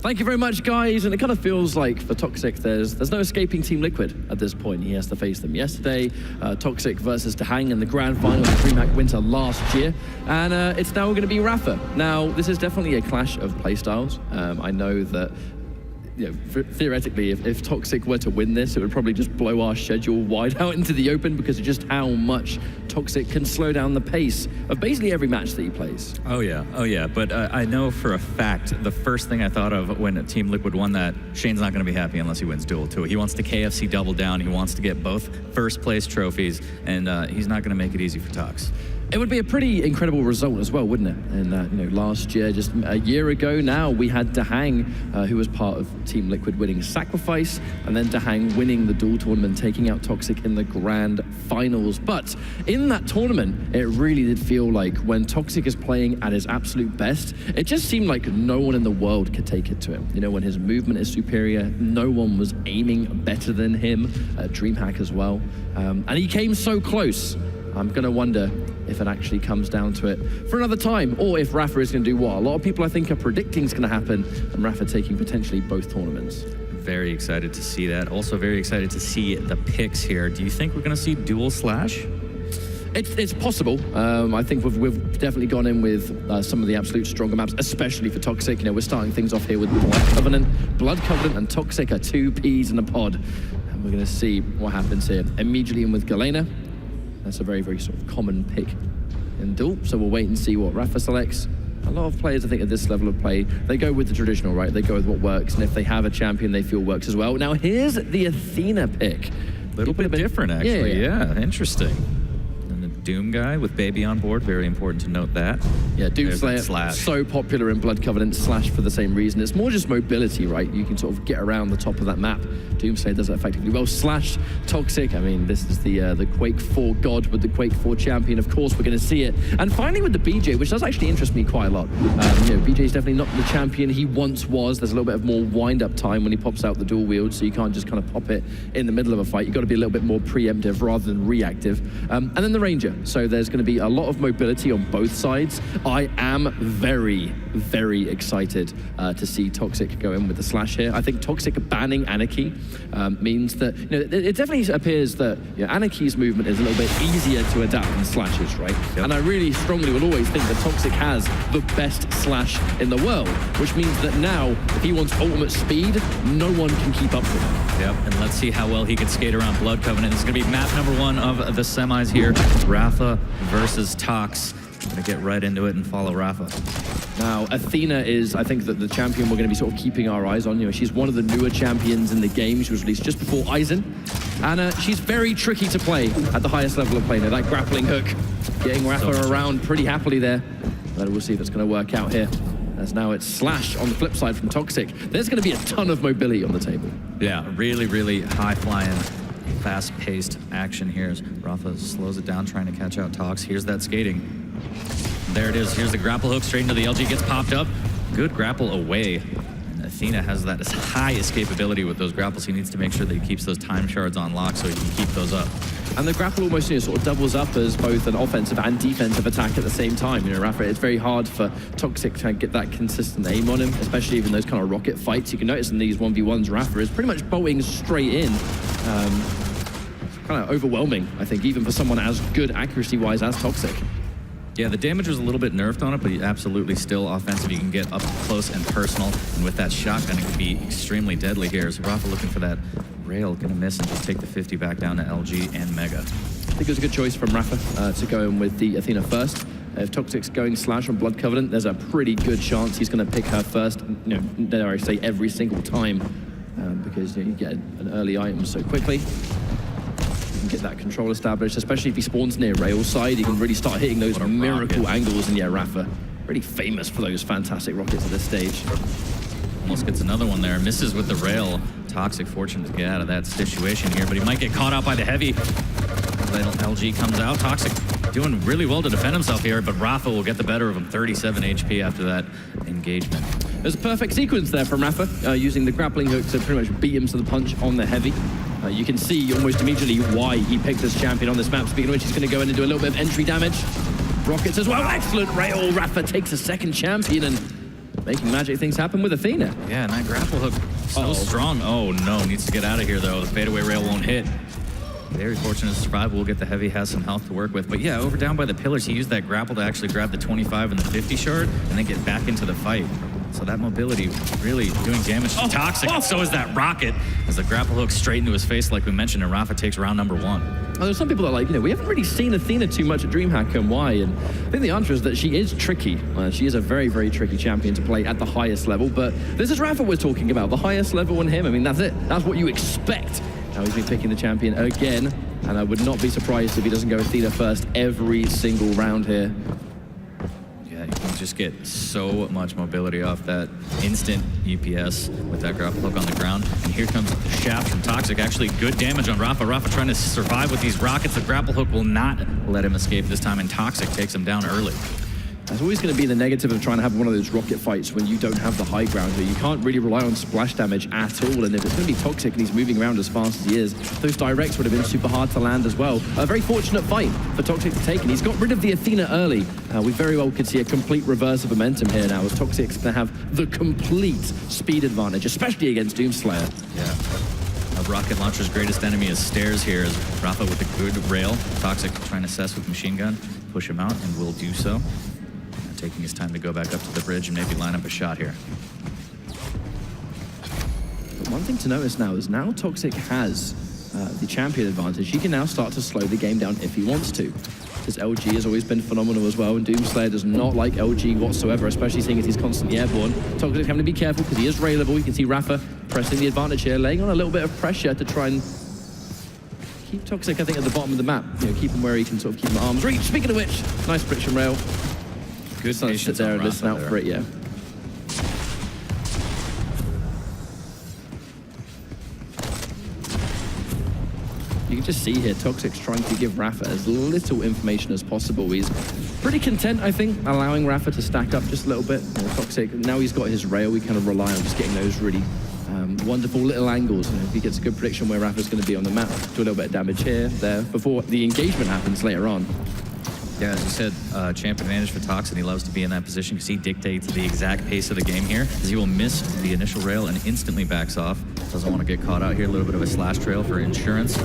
Thank you very much, guys. And it kind of feels like for Toxjq, there's no escaping Team Liquid at this point. He has to face them yesterday. Toxjq versus DreamHack in the grand final of the DreamHack winter last year. And it's now going to be Rapha. Now, this is definitely a clash of playstyles. I know that, you know, theoretically, if Toxjq were to win this, it would probably just blow our schedule wide out into the open because of just how much Toxjq can slow down the pace of basically every match that he plays. Oh yeah. But I know for a fact, the first thing I thought of when Team Liquid won that, Shane's not going to be happy unless he wins Duel 2. He wants to KFC double down. He wants to get both first place trophies, and he's not going to make it easy for Tox. It would be a pretty incredible result as well, wouldn't it? And you know, last year, just a year ago now, we had DreamHack, who was part of Team Liquid winning Sacrifice, and then DreamHack winning the Duel tournament, taking out Toxjq in the grand finals. But in that tournament, it really did feel like when Toxjq is playing at his absolute best, it just seemed like no one in the world could take it to him. You know, when his movement is superior, no one was aiming better than him. DreamHack as well, and he came so close. I'm going to wonder if it actually comes down to it for another time, or if Rapha is going to do what a lot of people I think are predicting is going to happen, and Rapha taking potentially both tournaments. Very excited to see that. Also very excited to see the picks here. Do you think we're going to see Duel Slash? It's possible. I think we've definitely gone in with some of the absolute stronger maps, especially for Toxjq. You know, we're starting things off here with Blood Covenant and Toxjq are two peas in a pod. And we're going to see what happens here. Immediately in with Galena. That's a very, very sort of common pick in Duel, so we'll wait and see what Rapha selects. A lot of players, I think, at this level of play, they go with the traditional, right? They go with what works, and if they have a champion they feel works as well. Now, here's the Athena pick. A little bit different, actually. Yeah, interesting. And the Doom guy with Baby on board, very important to note that. Yeah, Doom Slayer, so popular in Blood Covenant, Slash for the same reason. It's more just mobility, right? You can sort of get around the top of that map. Doom Slayer does that effectively well. Slash, Toxjq, I mean, this is the Quake 4 god with the Quake 4 champion. Of course, we're going to see it. And finally with the BJ, which does actually interest me quite a lot. You know, BJ's definitely not the champion he once was. There's a little bit of more wind-up time when he pops out the dual wield, so you can't just kind of pop it in the middle of a fight. You've got to be a little bit more preemptive rather than reactive. And then the Ranger. So there's going to be a lot of mobility on both sides. I am very, very excited to see Toxjq go in with the Slash here. I think Toxjq banning Anarchy means that, you know, it definitely appears that, you know, Anarchy's movement is a little bit easier to adapt than Slash's, right? Yep. And I really strongly will always think that Toxjq has the best Slash in the world, which means that now, if he wants ultimate speed, no one can keep up with him. Yep, and let's see how well he can skate around Blood Covenant. This is going to be map number 1 of the semis here. Rapha versus Tox. Gonna get right into it and follow Rapha. Now, Athena is, I think, that the champion we're going to be sort of keeping our eyes on. You know, she's one of the newer champions in the game. She was released just before Aizen. And she's very tricky to play at the highest level of play. Now, that grappling hook, getting Rapha around pretty happily there. But we'll see if it's going to work out here. As now it's Slash on the flip side from Toxjq. There's going to be a ton of mobility on the table. Yeah, really, really high-flying, fast-paced action here as Rapha slows it down, trying to catch out Tox. Here's that skating. There it is. Here's the grapple hook straight into the LG. Gets popped up. Good grapple away. And Athena has that high escapability with those grapples. He needs to make sure that he keeps those time shards on lock so he can keep those up. And the grapple almost, you know, sort of doubles up as both an offensive and defensive attack at the same time. You know, Rapha, it's very hard for Toxjq to get that consistent aim on him, especially even those kind of rocket fights. You can notice in these 1v1s, Rapha is pretty much bolting straight in. Kind of overwhelming, I think, even for someone as good accuracy-wise as Toxjq. Yeah, the damage was a little bit nerfed on it, but absolutely still offensive. You can get up close and personal, and with that shotgun, it can be extremely deadly here. So Rapha looking for that rail, gonna miss and just take the 50 back down to LG and Mega. I think it was a good choice from Rapha to go in with the Athena first. If Toxjq's going Slash on Blood Covenant, there's a pretty good chance he's gonna pick her first, you know, dare I say, every single time, because, you know, you get an early item so quickly. Get that control established, especially if he spawns near rail side, he can really start hitting those miracle angles. And yeah, Rapha, really famous for those fantastic rockets at this stage. Almost gets another one there, misses with the rail. Toxjq fortunate to get out of that situation here, but he might get caught out by the heavy. Little LG comes out. Toxjq doing really well to defend himself here, but Rapha will get the better of him, 37 HP after that engagement. There's a perfect sequence there from Rapha, using the grappling hook to pretty much beat him to the punch on the heavy. You can see almost immediately why he picked this champion on this map. Speaking of which, he's going to go in and do a little bit of entry damage. Rockets as well. Excellent rail. Rapha takes a second champion, and making magic things happen with Athena. Yeah, and that grapple hook so strong. Oh no, needs to get out of here though. The fadeaway rail won't hit. Very fortunate to survive. We'll get the heavy, has some health to work with. But yeah, over down by the pillars, he used that grapple to actually grab the 25 and the 50 shard and then get back into the fight. So that mobility really doing damage to Toxic, and so is that rocket as the grapple hook straight into his face, like we mentioned, and Rapha takes round number 1. There's some people that are like, we haven't really seen Athena too much at DreamHack, and why? And I think the answer is that she is tricky. She is a very, very tricky champion to play at the highest level, but this is Rapha we're talking about, the highest level in him. I mean, that's it. That's what you expect. Now he's been picking the champion again, and I would not be surprised if he doesn't go Athena first every single round here. You can just get so much mobility off that instant EPS with that grapple hook on the ground. And here comes the shaft from Toxic. Actually, good damage on Rapha. Rapha trying to survive with these rockets. The grapple hook will not let him escape this time, and Toxic takes him down early. There's always going to be the negative of trying to have one of those rocket fights when you don't have the high ground here. You can't really rely on splash damage at all, and if it's going to be Toxic and he's moving around as fast as he is, those directs would have been super hard to land as well. A very fortunate fight for Toxic to take, and he's got rid of the Athena early. We very well could see a complete reverse of momentum here now, as Toxic's going to have the complete speed advantage, especially against Doomslayer. Yeah. A rocket launcher's greatest enemy is stairs here, as Rapha with a good rail. Toxic trying to assess with machine gun, push him out, and will do so. Taking his time to go back up to the bridge and maybe line up a shot here. But one thing to notice now is now Toxic has the champion advantage. He can now start to slow the game down if he wants to. Because LG has always been phenomenal as well, and Doomslayer does not like LG whatsoever, especially seeing as he's constantly airborne. Toxic having to be careful because he is railable. You can see Rapha pressing the advantage here, laying on a little bit of pressure to try and keep Toxic, I think, at the bottom of the map. Keep him where he can sort of keep him at arm's reach. Speaking of which, nice friction rail. Good patience there and listen out for it, yeah. You can just see here, Toxic's trying to give Rapha as little information as possible. He's pretty content, I think, allowing Rapha to stack up just a little bit. Toxic, now he's got his rail, we kind of rely on just getting those really wonderful little angles. If he gets a good prediction where Rapha's going to be on the map, do a little bit of damage here, there, before the engagement happens later on. Yeah, as you said, champ advantage for Toxin. He loves to be in that position because he dictates the exact pace of the game here, because he will miss the initial rail and instantly backs off. Doesn't want to get caught out here. A little bit of a slash trail for insurance.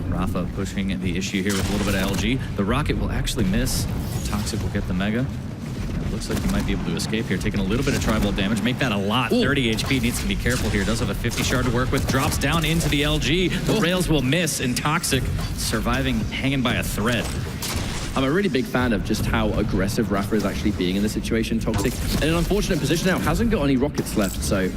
Rapha pushing the issue here with a little bit of LG. The rocket will actually miss. Toxic will get the mega. It looks like he might be able to escape here, taking a little bit of tribal damage. Make that a lot. Ooh. 30 HP, needs to be careful here. Does have a 50 shard to work with. Drops down into the LG. The rails will miss, and Toxic surviving, hanging by a thread. I'm a really big fan of just how aggressive Rapha is actually being in this situation. Toxic in an unfortunate position now, hasn't got any rockets left, so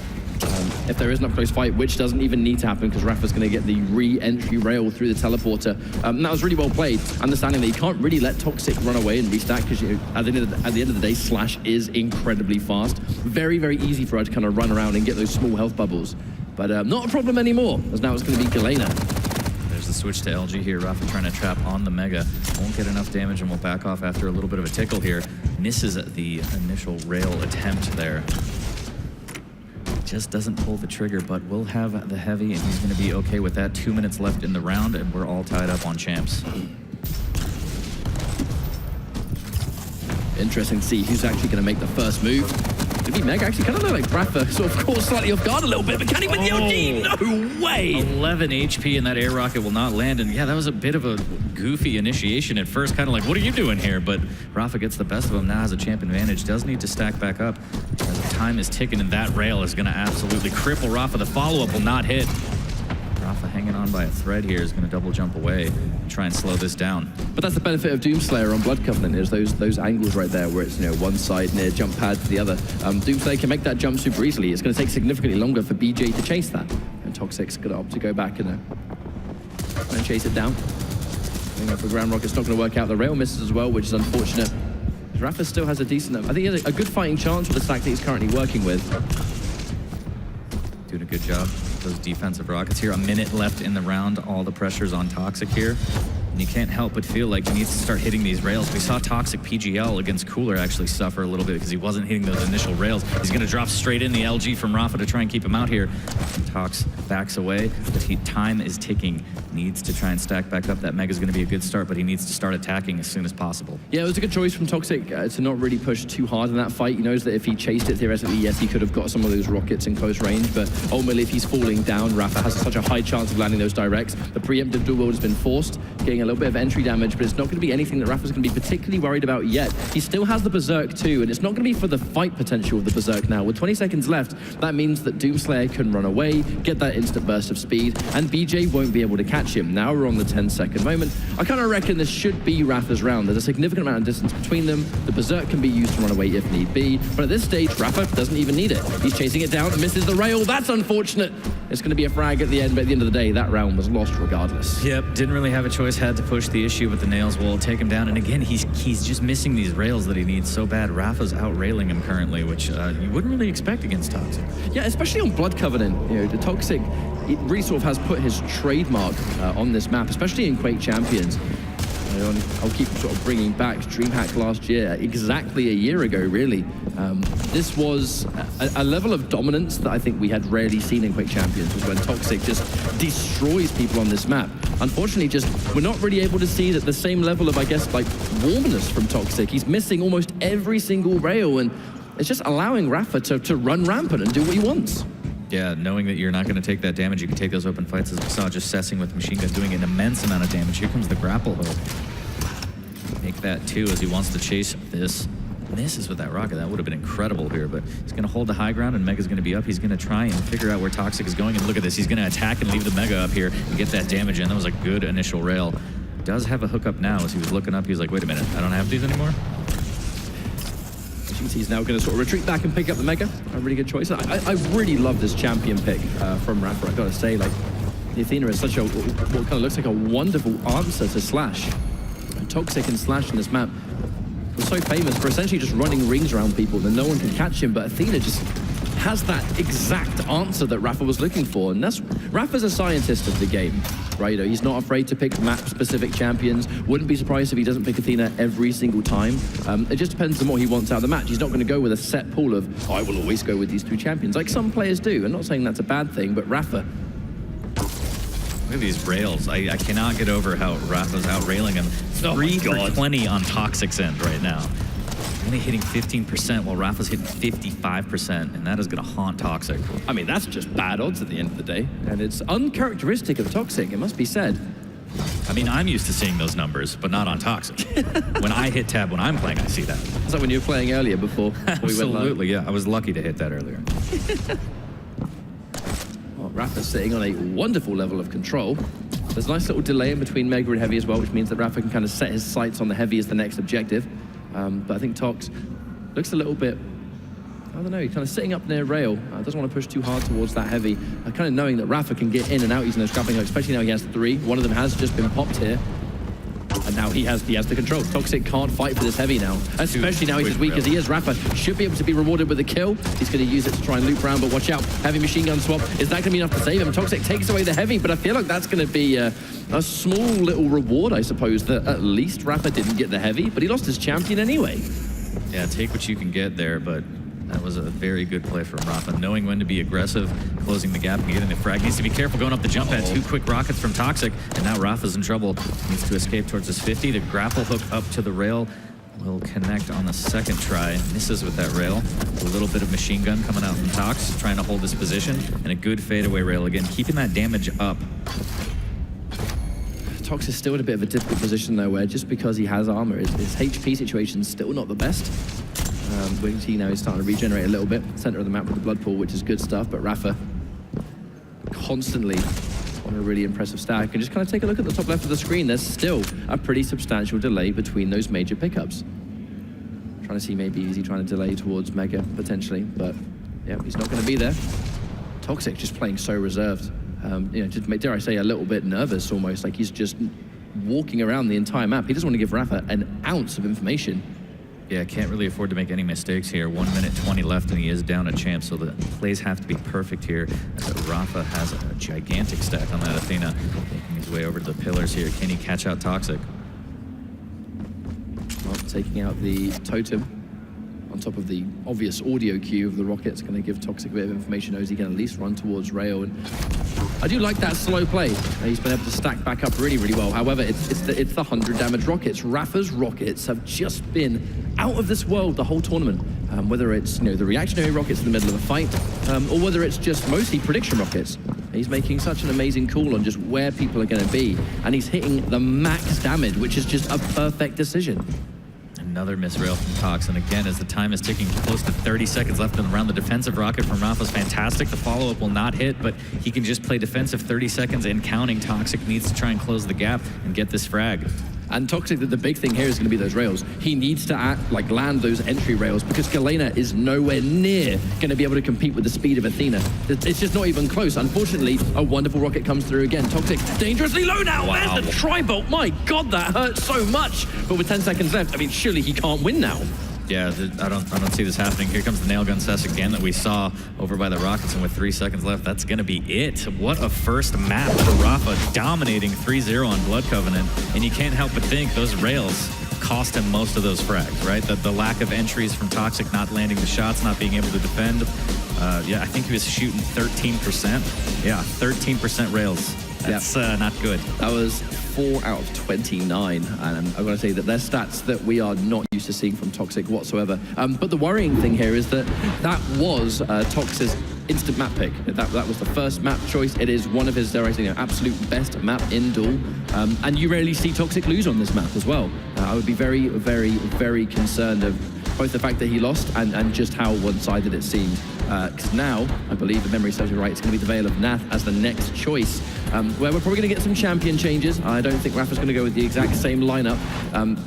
if there is an up-close fight, which doesn't even need to happen because Rapha's going to get the re-entry rail through the teleporter. That was really well played, understanding that you can't really let Toxic run away and restack because at the end of the day, Slash is incredibly fast. Very, very easy for her to kind of run around and get those small health bubbles. But not a problem anymore, as now it's going to be Galena. There's the switch to LG here. Rapha trying to trap on the Mega. Won't get enough damage and will back off after a little bit of a tickle here. Misses the initial rail attempt there. Just doesn't pull the trigger, but will have the heavy, and he's going to be okay with that. 2 minutes left in the round, and we're all tied up on champs. Interesting to see who's actually going to make the first move. Could be Meg, actually kind of look like Rapha, sort of caught slightly off guard a little bit, but can he win the OG? No way! 11 HP, and that air rocket will not land, and yeah, that was a bit of a goofy initiation at first, kind of like, what are you doing here? But Rapha gets the best of him, now has a champ advantage, does need to stack back up, as the time is ticking, and that rail is going to absolutely cripple Rapha. The follow-up will not hit. Rapha hanging on by a thread here is going to double jump away and try and slow this down. But that's the benefit of Doomslayer on Blood Covenant, is those angles right there where it's one side near jump pad to the other. Doomslayer can make that jump super easily. It's going to take significantly longer for BJ to chase that. And Toxic's going to opt to go back and chase it down. Going up for ground rocket's not going to work out. The rail misses as well, which is unfortunate. Rapha still has a decent, I think he has a good fighting chance with the stack that he's currently working with. Doing a good job. Those defensive rockets here. A minute left in the round. All the pressure's on Toxic here. And you can't help but feel like he needs to start hitting these rails. We saw Toxjq PGL against Cooler actually suffer a little bit because he wasn't hitting those initial rails. He's going to drop straight in the LG from Rapha to try and keep him out here. Tox backs away, but time is ticking. Needs to try and stack back up. That Mega's going to be a good start, but he needs to start attacking as soon as possible. Yeah, it was a good choice from Toxjq to not really push too hard in that fight. He knows that if he chased it, theoretically, yes, he could have got some of those rockets in close range, but ultimately, if he's falling down, Rapha has such a high chance of landing those directs. The preemptive dual wield has been forced, getting a little bit of entry damage, but it's not going to be anything that Rapha's going to be particularly worried about yet. He still has the Berserk too, and it's not going to be for the fight potential of the Berserk now. With 20 seconds left, that means that Doomslayer can run away, get that instant burst of speed, and BJ won't be able to catch him. Now we're on the 10-second moment. I kind of reckon this should be Rapha's round. There's a significant amount of distance between them. The Berserk can be used to run away if need be, but at this stage, Rapha doesn't even need it. He's chasing it down, misses the rail. That's unfortunate. It's going to be a frag at the end, but at the end of the day, that round was lost regardless. Yep, didn't really have a choice, had to push the issue, but the nails will take him down. And again, he's just missing these rails that he needs so bad. Rapha's out-railing him currently, which you wouldn't really expect against Toxjq. Yeah, especially on Blood Covenant. You know, the Toxjq, it really sort of has put his trademark on this map, especially in Quake Champions. I'll keep sort of bringing back DreamHack last year, exactly a year ago, really. This was a level of dominance that I think we had rarely seen in Quake Champions, was when Toxjq just destroys people on this map. Unfortunately, we're not really able to see that the same level of, I guess, like, warmness from Toxjq. He's missing almost every single rail, and it's just allowing Rapha to run rampant and do what he wants. Yeah, knowing that you're not going to take that damage, you can take those open fights, as we saw, just cessing with machine gun, doing an immense amount of damage. Here comes the grapple hook. Make that too, as he wants to chase this. Misses with that rocket. That would have been incredible here, but he's going to hold the high ground, and Mega's going to be up. He's going to try and figure out where Toxjq is going, and look at this. He's going to attack and leave the Mega up here and get that damage in. That was a good initial rail. Does have a hookup now. As he was looking up, he was like, wait a minute, I don't have these anymore? He's now going to sort of retreat back and pick up the Mega. A really good choice. I really love this champion pick from Rapha. I've got to say, like, the Athena is such a, what kind of looks like a wonderful answer to Slash. And Toxjq and Slash in this map was so famous for essentially just running rings around people, and no one can catch him, but Athena just has that exact answer that Rapha was looking for, and that's, Rapha's a scientist of the game, right? You know, he's not afraid to pick map-specific champions. Wouldn't be surprised if he doesn't pick Athena every single time. It just depends on what he wants out of the match. He's not going to go with a set pool of, oh, I will always go with these two champions, like some players do. I'm not saying that's a bad thing, but Rapha, look at these rails. I cannot get over how Rapha's out-railing him. 3 for 20 on Toxjq's end right now. Only hitting 15% while Rapha's hitting 55%, and that is going to haunt Toxjq. I mean, that's just bad odds at the end of the day, and it's uncharacteristic of Toxjq, it must be said. I mean, I'm used to seeing those numbers, but not on Toxjq. When I hit tab when I'm playing, I see that. It's like when you were playing earlier before we went live. Absolutely, yeah. I was lucky to hit that earlier. Well, Rapha's sitting on a wonderful level of control. There's a nice little delay in between Mega and Heavy as well, which means that Rapha can kind of set his sights on the Heavy as the next objective. But I think Tox looks a little bit, I don't know, he's kind of sitting up near rail. Doesn't want to push too hard towards that Heavy. Kind of knowing that Rapha can get in and out using those grappling hooks, especially now he has 3. One of them has just been popped here. And now he has the control. Toxjq can't fight for this Heavy now, especially now he's as weak as he is. Rapha should be able to be rewarded with a kill. He's going to use it to try and loop around, but watch out. Heavy machine gun swap. Is that going to be enough to save him? Toxjq takes away the Heavy, but I feel like that's going to be a small little reward, I suppose, that at least Rapha didn't get the Heavy, but he lost his champion anyway. Yeah, take what you can get there, but that was a very good play from Rapha. Knowing when to be aggressive, closing the gap and getting the frag. Needs to be careful going up the jump pad. 2 quick rockets from Toxjq, and now Rapha's in trouble. Needs to escape towards his 50. The grapple hook up to the rail will connect on the second try. Misses with that rail. A little bit of machine gun coming out from Tox, trying to hold this position, and a good fadeaway rail again, keeping that damage up. Tox is still in a bit of a difficult position though, where just because he has armor, his HP situation is still not the best. We can see now he's starting to regenerate a little bit. Center of the map with the blood pool, which is good stuff, but Rapha constantly on a really impressive stack. And just kind of take a look at the top left of the screen. There's still a pretty substantial delay between those major pickups. Trying to see maybe is he trying to delay towards Mega potentially, but yeah, he's not going to be there. Toxjq just playing so reserved. You know, just dare I say a little bit nervous almost, like he's just walking around the entire map. He doesn't want to give Rapha an ounce of information. Yeah, can't really afford to make any mistakes here. 1 minute 20 left, and he is down a champ, so the plays have to be perfect here. As Rapha has a gigantic stack on that Athena, taking his way over to the pillars here. Can he catch out Toxjq? Well, taking out the totem on top of the obvious audio cue of the rockets, going to give Toxjq a bit of information. Knows he can at least run towards Rail. And I do like that slow play. He's been able to stack back up really, really well. However, it's the 100 damage rockets. Rapha's rockets have just been out of this world the whole tournament. Whether it's the reactionary rockets in the middle of a fight, or whether it's just mostly prediction rockets. He's making such an amazing call on just where people are going to be, and he's hitting the max damage, which is just a perfect decision. Another misrail from Tox, and again, as the time is ticking, close to 30 seconds left in the round, the defensive rocket from Rapha's fantastic. The follow-up will not hit, but he can just play defensive 30 seconds and counting. Toxjq needs to try and close the gap and get this frag. And Toxjq, the big thing here is going to be those rails. He needs to land those entry rails because Galena is nowhere near going to be able to compete with the speed of Athena. It's just not even close. Unfortunately, a wonderful rocket comes through again. Toxjq dangerously low now. Wow. There's the tri-bolt. My God, that hurts so much. But with 10 seconds left, I mean, surely he can't win now. Yeah, I don't see this happening. Here comes the nail gun cess again that we saw over by the Rockets, and with 3 seconds left, that's going to be it. What a first map for Rapha, dominating 3-0 on Blood Covenant, and you can't help but think those rails cost him most of those frags, right? The lack of entries from Toxjq, not landing the shots, not being able to defend. Yeah, I think he was shooting 13%. Yeah, 13% rails. That's not good. That was 4 out of 29, and I'm going to say that they're stats that we are not used to seeing from Toxjq whatsoever. But the worrying thing here is that was Tox's instant map pick. That was the first map choice. It is one of his absolute best map in Duel, and you rarely see Toxjq lose on this map as well. I would be very, very, very concerned of both the fact that he lost and just how one-sided it seemed. Because now, I believe, the memory serves me right, it's going to be the Veil of Nath as the next choice, where we're probably going to get some champion changes. I don't think Rapha's going to go with the exact same lineup,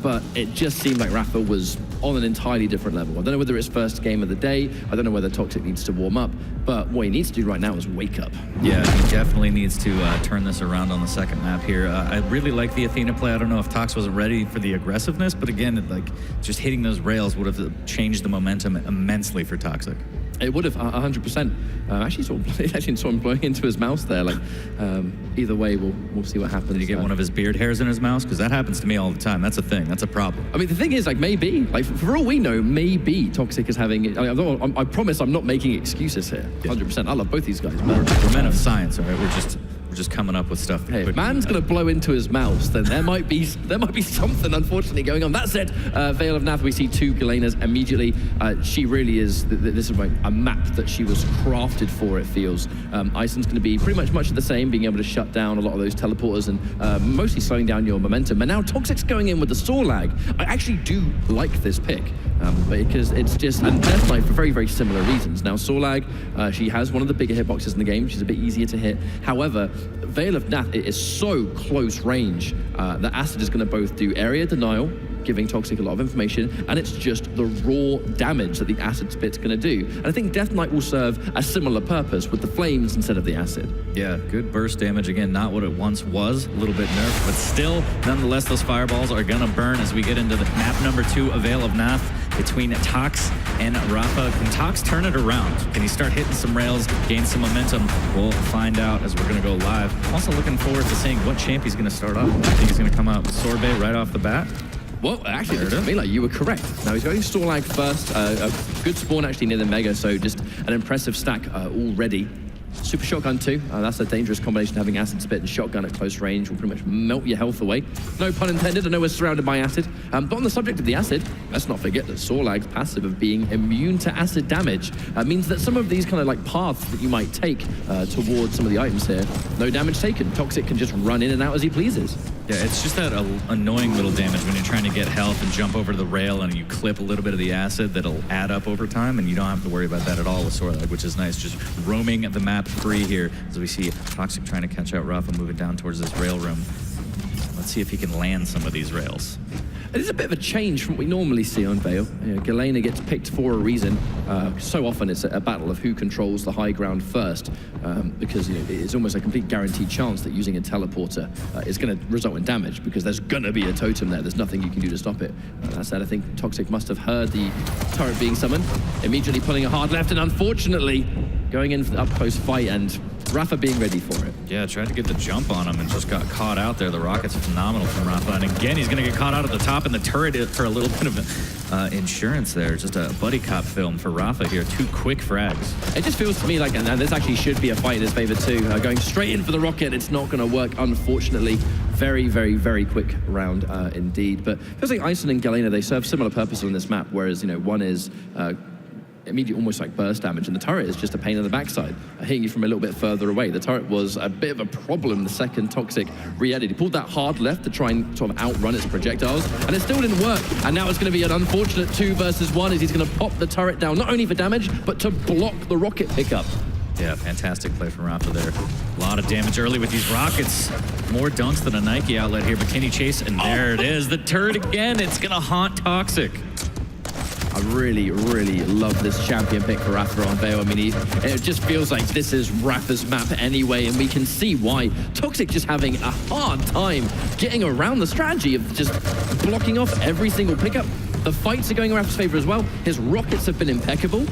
but it just seemed like Rapha was on an entirely different level. I don't know whether it's first game of the day, I don't know whether Toxjq needs to warm up, but what he needs to do right now is wake up. Yeah, he definitely needs to turn this around on the second map here. I really like the Athena play. I don't know if Tox wasn't ready for the aggressiveness, but again, just hitting those rails would have changed the momentum immensely for Toxjq. It would have 100%. Actually saw him blowing into his mouse there. Either way, we'll see what happens. Did he get one of his beard hairs in his mouse? Because that happens to me all the time. That's a thing. That's a problem. I mean, the thing is, maybe, for all we know, maybe Toxjq is having. I promise, I'm not making excuses here. 100%. I love both these guys. We're men of science, all right? We're just coming up with stuff. Hey, if man's gonna blow into his mouse, then there might be something unfortunately going on. That said, Veil of Nath, we see 2 Galenas immediately. She really is. This is a map that she was crafted for. It feels. Iceland's gonna be pretty much of the same, being able to shut down a lot of those teleporters and mostly slowing down your momentum. And now Toxic's going in with the Sorlag. I actually do like this pick. Because it's just, and Death Knight for very, very similar reasons. Now, Sorlag, she has one of the bigger hitboxes in the game. She's a bit easier to hit. However, Veil of Nath, it is so close range that Acid is going to both do area denial, giving Toxjq a lot of information, and it's just the raw damage that the Acid Spit's going to do. And I think Death Knight will serve a similar purpose with the flames instead of the Acid. Yeah, good burst damage. Again, not what it once was, a little bit nerfed, but still, nonetheless, those fireballs are going to burn as we get into the map number 2, A Veil of Nath, between Tox and Rapha. Can Tox turn it around? Can he start hitting some rails, gain some momentum? We'll find out as we're going to go live. Also looking forward to seeing what champ he's going to start off. I think he's going to come out with Sorbet right off the bat. Well, actually, it looks to me like you were correct. Now, he's going Storlag first. A good spawn actually near the Mega, so just an impressive stack already. Super Shotgun too. That's a dangerous combination, having Acid Spit and Shotgun at close range will pretty much melt your health away. No pun intended, I know we're surrounded by Acid. But on the subject of the Acid, let's not forget that Sorlag's passive of being immune to Acid damage means that some of these kind of paths that you might take towards some of the items here, no damage taken. Toxjq can just run in and out as he pleases. Yeah, it's just that annoying little damage when you're trying to get health and jump over to the rail and you clip a little bit of the acid that'll add up over time, and you don't have to worry about that at all with Sorlag, which is nice. Just roaming the map free here as we see Toxjq trying to catch out Rapha, moving down towards this rail room. Let's see if he can land some of these rails. It is a bit of a change from what we normally see on Veil. Galena gets picked for a reason. So often it's a battle of who controls the high ground first, because it's almost a complete guaranteed chance that using a teleporter is going to result in damage, because there's going to be a totem there. There's nothing you can do to stop it. That said, I think Toxjq must have heard the turret being summoned, immediately pulling a hard left, and unfortunately going in for the up-close fight, and Rapha being ready for it. Yeah, tried to get the jump on him and just got caught out there. The rocket's phenomenal from Rapha. And again, he's going to get caught out at the top in the turret for a little bit of insurance there. Just a buddy cop film for Rapha here. 2 quick frags. It just feels to me like, and this actually should be a fight in his favor too. Going straight in for the rocket, it's not going to work, unfortunately. Very, very, very quick round indeed. But it feels like Ison and Galena, they serve similar purpose on this map, whereas, you know, one is immediate, almost like burst damage, and the turret is just a pain in the backside, hitting you from a little bit further away. The turret was a bit of a problem the second Toxjq re-added. He pulled that hard left to try and sort of outrun its projectiles, and it still didn't work. And now it's going to be an unfortunate 2 versus 1 as he's going to pop the turret down, not only for damage, but to block the rocket pickup. Yeah, fantastic play from Rapha there. A lot of damage early with these rockets. More dunks than a Nike outlet here, but can he chase? And there it is, the turret again. It's going to haunt Toxjq. I really, really love this champion pick for Rapha on Vale. I mean, it just feels like this is Rapha's map anyway, and we can see why. Toxjq just having a hard time getting around the strategy of just blocking off every single pickup. The fights are going in Rapha's favor as well. His rockets have been impeccable.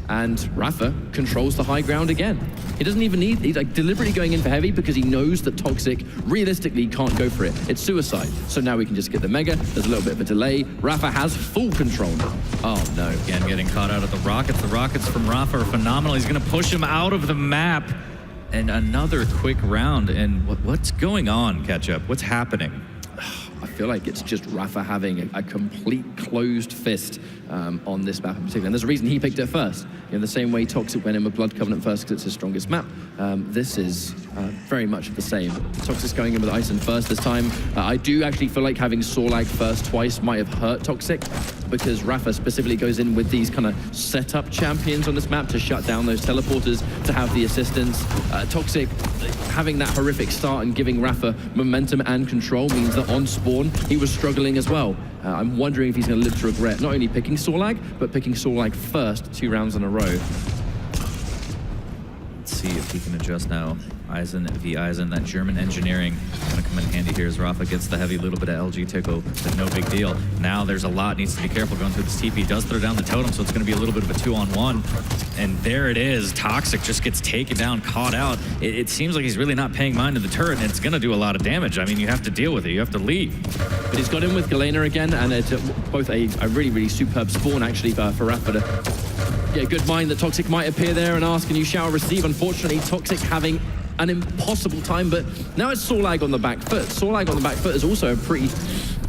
And Rapha controls the high ground again. He doesn't even need, he's like deliberately going in for heavy because he knows that Toxjq realistically can't go for it. It's suicide. So now we can just get the mega. There's a little bit of a delay. Rapha has full control now. Oh no. Again, getting caught out at the rockets. The rockets from Rapha are phenomenal. He's going to push him out of the map. And another quick round. And what's going on, Ketchup? What's happening? I feel like it's just Rapha having a complete closed fist on this map in particular. And there's a reason he picked it first. In the same way Toxjq went in with Blood Covenant first because it's his strongest map. This is very much the same. Toxjq's going in with Ison first this time. I do actually feel like having Sorlag first twice might have hurt Toxjq because Rapha specifically goes in with these kind of setup champions on this map to shut down those teleporters, to have the assistance. Toxjq having that horrific start and giving Rapha momentum and control means that on spawn, he was struggling as well. I'm wondering if he's going to live to regret not only picking Sorlag, but picking Sorlag first 2 rounds in a row. Let's see if he can adjust now. Ison v. Ison, that German engineering going to come in handy here as Rapha gets the heavy little bit of LG tickle, but no big deal. Now there's a lot, needs to be careful going through this TP. Does throw down the totem, so it's going to be a little bit of a 2-on-1. And there it is. Toxjq just gets taken down, caught out. It seems like he's really not paying mind to the turret, and it's going to do a lot of damage. I mean, you have to deal with it. You have to leave. But he's got in with Galena again, and it's both a really, really superb spawn, actually, for Rapha to get a good mind that Toxjq might appear there and ask, and you shall receive. Unfortunately, Toxjq having an impossible time, but now it's Sorlag on the back foot. Sorlag on the back foot is also a pretty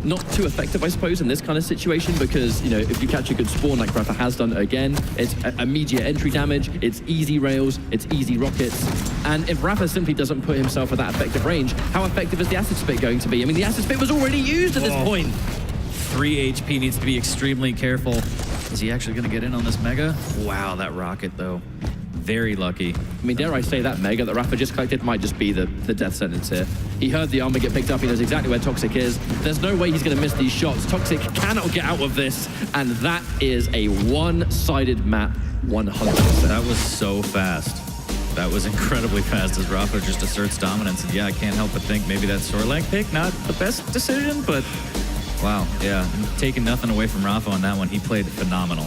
not too effective, I suppose, in this kind of situation because, you know, if you catch a good spawn like Rapha has done again, it's immediate entry damage, it's easy rails, it's easy rockets. And if Rapha simply doesn't put himself at that effective range, how effective is the acid spit going to be? I mean, the acid spit was already used at this point. 3 HP, needs to be extremely careful. Is he actually going to get in on this mega? Wow, that rocket, though. Very lucky. I mean, dare I say that mega that Rapha just collected might just be the death sentence here. He heard the armor get picked up. He knows exactly where Toxjq is. There's no way he's going to miss these shots. Toxjq cannot get out of this, and that is a one-sided map 100%. That was so fast. That was incredibly fast as Rapha just asserts dominance. And yeah, I can't help but think maybe that Sorlag pick, not the best decision, but wow, yeah. Taking nothing away from Rapha on that one. He played phenomenal.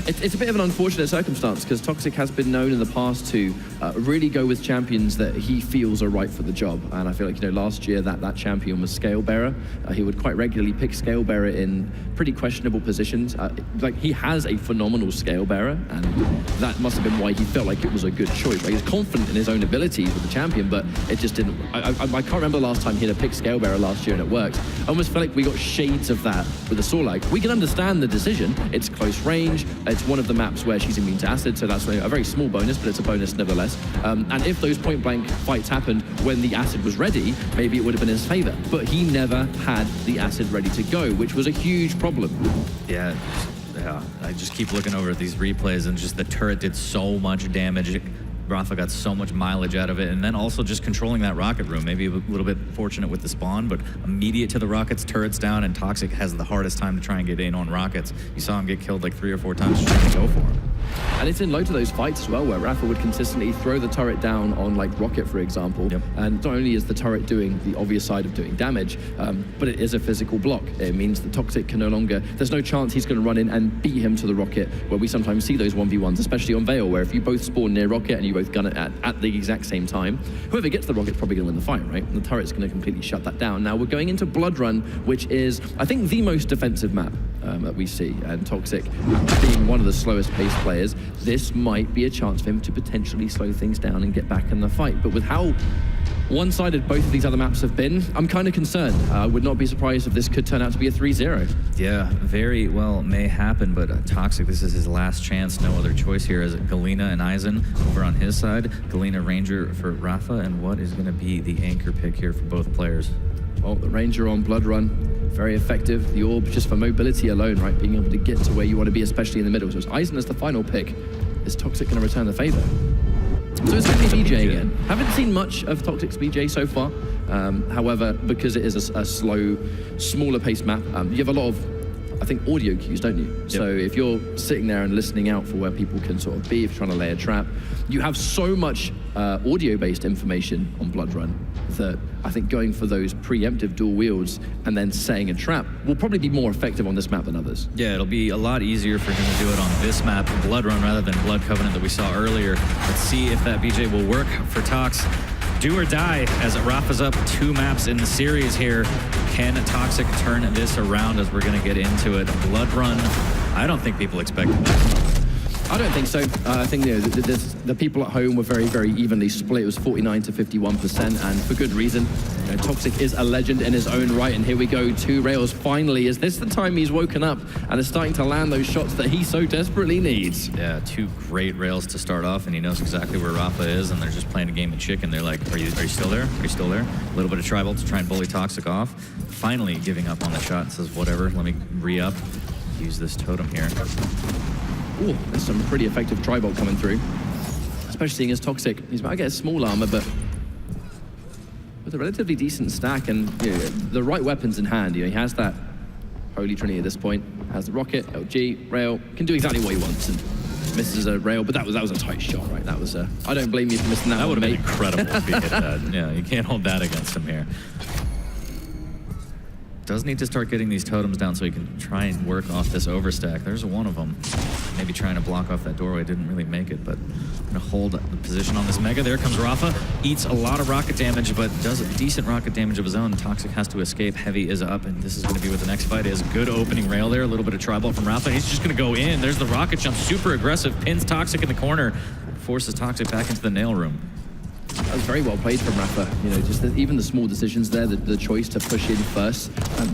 It's a bit of an unfortunate circumstance because Toxjq has been known in the past to really go with champions that he feels are right for the job. And I feel like, you know, last year that champion was Scalebearer. He would quite regularly pick Scalebearer in pretty questionable positions. Like, he has a phenomenal Scalebearer, and that must have been why he felt like it was a good choice. Like, he was confident in his own abilities with the champion, but it just didn't. I can't remember the last time he had picked Scalebearer last year and it worked. I almost felt like we got shades of that with the Sorlag. We can understand the decision. It's close range. It's one of the maps where she's immune to acid, so that's a very small bonus, but it's a bonus nevertheless. And if those point-blank fights happened when the acid was ready, maybe it would have been in his favor. But he never had the acid ready to go, which was a huge problem. Yeah, I just keep looking over at these replays, and just the turret did so much damage. Rapha got so much mileage out of it, and then also just controlling that rocket room. Maybe a little bit fortunate with the spawn, but immediate to the rockets, turrets down, and Toxjq has the hardest time to try and get in on rockets. You saw him get killed like 3 or 4 times just trying to go for him. And it's in loads of those fights as well, where Rapha would consistently throw the turret down on like Rocket, for example. Yep. And not only is the turret doing the obvious side of doing damage, but it is a physical block. It means that Toxjq can no longer, there's no chance he's going to run in and beat him to the Rocket, where we sometimes see those 1v1s, especially on Veil, where if you both spawn near Rocket and you both gun it at the exact same time, whoever gets the Rocket's probably going to win the fight, right? And the turret's going to completely shut that down. Now we're going into Blood Run, which is, I think, the most defensive map that we see, and Toxjq being one of the slowest paced players, this might be a chance for him to potentially slow things down and get back in the fight. But with how one-sided both of these other maps have been, I'm kind of concerned. I would not be surprised if this could turn out to be a 3-0. Yeah, very well may happen, but Toxjq, this is his last chance. No other choice here as Galena and Eisen over on his side. Galena Ranger for Rapha, and what is going to be the anchor pick here for both players? Well, the Ranger on Blood Run, very effective. The Orb just for mobility alone, right? Being able to get to where you want to be, especially in the middle. So it's Eisen as the final pick. Is Toxjq going to return the favor? So it's going to be BJ again. Haven't seen much of Toxjq's BJ so far. However, because it is a slow, smaller paced map, you have a lot of, I think, audio cues, don't you? Yep. So if you're sitting there and listening out for where people can sort of be, if you're trying to lay a trap, you have so much audio-based information on Blood Run that I think going for those preemptive dual wields and then setting a trap will probably be more effective on this map than others. Yeah, it'll be a lot easier for him to do it on this map, Blood Run, rather than Blood Covenant that we saw earlier. Let's see if that BJ will work for Tox. Do or die as Rapha's up 2 maps in the series here. Can Toxjq turn this around as we're going to get into it? Blood Run, I don't think people expected that. I don't think so. I think the people at home were very, very evenly split. It was 49 to 51%, and for good reason. Toxjq is a legend in his own right, and here we go, 2 rails finally. Is this the time he's woken up and is starting to land those shots that he so desperately needs? Yeah, 2 great rails to start off, and he knows exactly where Rapha is, and they're just playing a game of chicken. They're like, are you still there? Are you still there? A little bit of tribal to try and bully Toxjq off. Finally giving up on the shot, says whatever, let me re-up. Use this totem here. Ooh, there's some pretty effective tri-bolt coming through. Especially seeing as Toxjq. He's about to get a small armor, but with a relatively decent stack and the right weapons in hand. He has that Holy Trinity at this point. Has the rocket, LG, rail, can do exactly what he wants and misses a rail, but that was a tight shot, right? That was I don't blame you for missing that. That would have been incredible if he hit that. Yeah, you can't hold that against him here. Does need to start getting these totems down so he can try and work off this overstack. There's one of them. Maybe trying to block off that doorway. Didn't really make it, but gonna hold the position on this Mega. There comes Rapha. Eats a lot of rocket damage, but does decent rocket damage of his own. Toxjq has to escape. Heavy is up, and this is gonna be what the next fight is. Good opening rail there. A little bit of tri-ball from Rapha. He's just gonna go in. There's the rocket jump. Super aggressive. Pins Toxjq in the corner. Forces Toxjq back into the nail room. That was very well played from Rapha. Just even the small decisions there, the choice to push in first,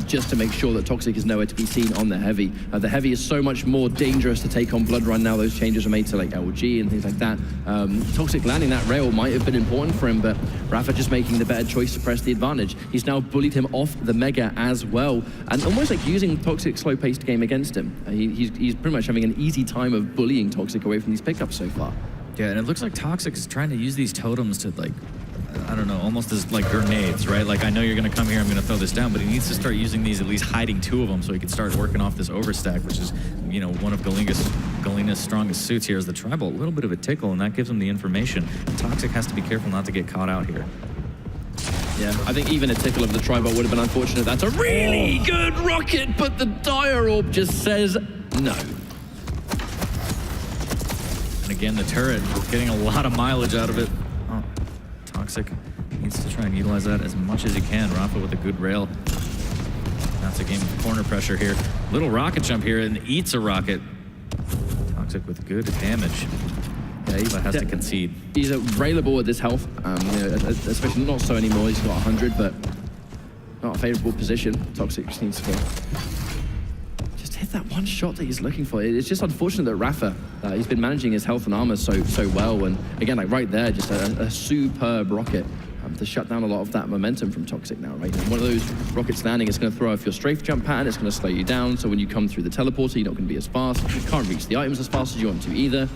just to make sure that Toxjq is nowhere to be seen on the Heavy. The Heavy is so much more dangerous to take on Blood Run now those changes are made to like LG and things like that. Toxjq landing that rail might have been important for him, but Rapha just making the better choice to press the advantage. He's now bullied him off the Mega as well, and almost like using Toxjq's slow-paced game against him. He's pretty much having an easy time of bullying Toxjq away from these pickups so far. Yeah, and it looks like Toxjq is trying to use these totems to, like, I don't know, almost as like grenades, right? Like, I know you're going to come here, I'm going to throw this down, but he needs to start using these, at least hiding 2 of them, so he can start working off this overstack, which is, one of Galena's strongest suits here is the tribal. A little bit of a tickle, and that gives him the information. Toxjq has to be careful not to get caught out here. Yeah, I think even a tickle of the tribal would have been unfortunate. That's a really good rocket, but the Dire Orb just says no. Again, the turret getting a lot of mileage out of it. Oh, Toxjq needs to try and utilize that as much as he can. Rapha with a good rail. That's a game of corner pressure here. Little rocket jump here and eats a rocket. Toxjq with good damage. Yeah, he has to concede. He's railable at this health, especially not so anymore. He's got 100, but not a favorable position. Toxjq just needs to hit that one shot that he's looking for. It's just unfortunate that Rapha, he's been managing his health and armor so well, and again, like right there, just a superb rocket to shut down a lot of that momentum from Toxjq now, right? One of those rockets landing is going to throw off your strafe jump pattern, it's going to slow you down, so when you come through the teleporter, you're not going to be as fast. You can't reach the items as fast as you want to either.